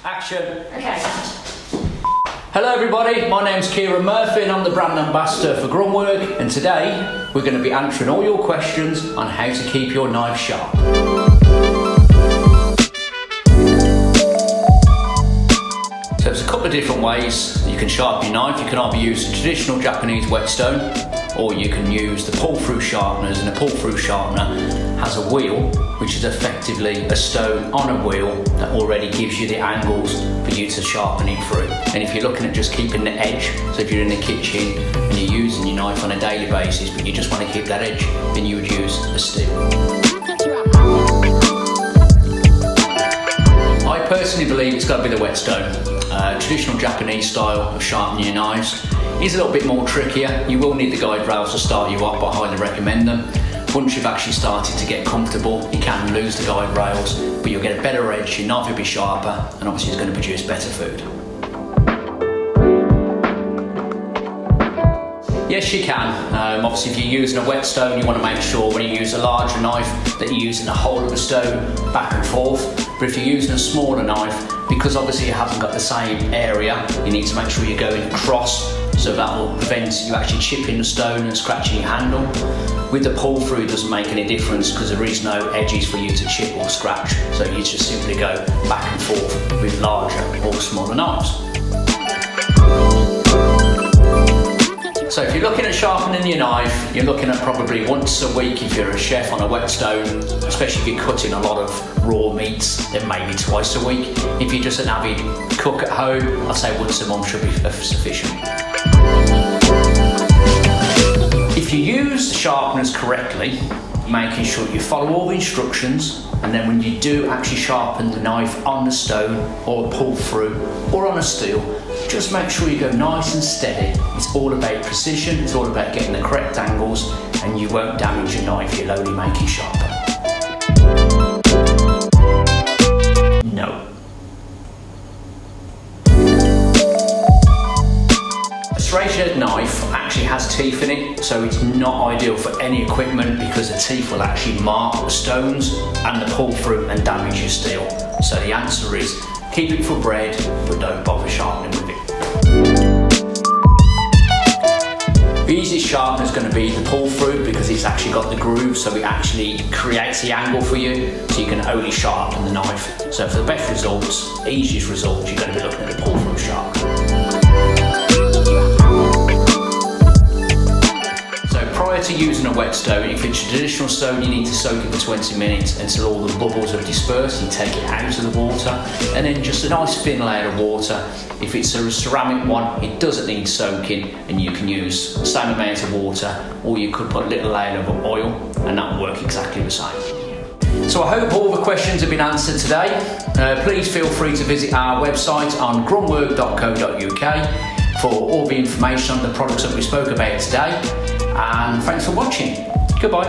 Action. Okay. Hello everybody, my name's Kieran Murphy and I'm the brand ambassador for Grunwerk, and today we're going to be answering all your questions on how to keep your knife sharp. So there's a couple of different ways you can sharpen your knife. You can either use the traditional Japanese whetstone, or you can use the pull-through sharpeners, and the pull-through sharpener has a wheel which is effectively a stone on a wheel that already gives you the angles for you to sharpen it through. And if you're looking at just keeping the edge, so if you're in the kitchen and you're using your knife on a daily basis but you just want to keep that edge, then you would use a steel. I personally believe it's got to be the whetstone. Traditional Japanese style of sharpening your knives is a little bit more trickier. You will need the guide rails to start you off, but I highly recommend them. Once you've actually started to get comfortable, you can lose the guide rails, but you'll get a better edge, your knife will be sharper, and obviously it's going to produce better food. Yes, you can. Obviously, if you're using a whetstone, you want to make sure when you use a larger knife that you're using the whole of the stone back and forth. But if you're using a smaller knife, because obviously it hasn't got the same area, you need to make sure you're going across, so that will prevent you actually chipping the stone and scratching your handle. With the pull through, it doesn't make any difference because there is no edges for you to chip or scratch. So you just simply go back and forth with larger or smaller knives. So if you're looking at sharpening your knife, you're looking at probably once a week if you're a chef on a whetstone, especially if you're cutting a lot of raw meats, then maybe twice a week. If you're just an avid cook at home, I'd say once a month should be sufficient. If you use the sharpeners correctly, making sure you follow all the instructions, and then when you do actually sharpen the knife on the stone or pull through or on a steel, just make sure you go nice and steady. It's all about precision, it's all about getting the correct angles, and you won't damage your knife, you'll only make it sharper. No. A straight edge knife actually has teeth in it, so it's not ideal for any equipment because the teeth will actually mark the stones and the pull through and damage your steel. So the answer is keep it for bread, but don't bother sharpening with it. The easiest sharpener is going to be the pull through because it's actually got the groove, so it actually creates the angle for you, so you can only sharpen the knife. So for the best results, easiest results, you're going to be looking at the pull through sharpener. Prior to using a whetstone, if it's a traditional stone, you need to soak it for 20 minutes until all the bubbles have dispersed. You take it out of the water, and then just a nice thin layer of water. If it's a ceramic one, it doesn't need soaking, and you can use the same amount of water, or you could put a little layer of oil, and that will work exactly the same. So I hope all the questions have been answered today. Please feel free to visit our website on grunwerk.co.uk for all the information on the products that we spoke about today. And thanks for watching. Goodbye.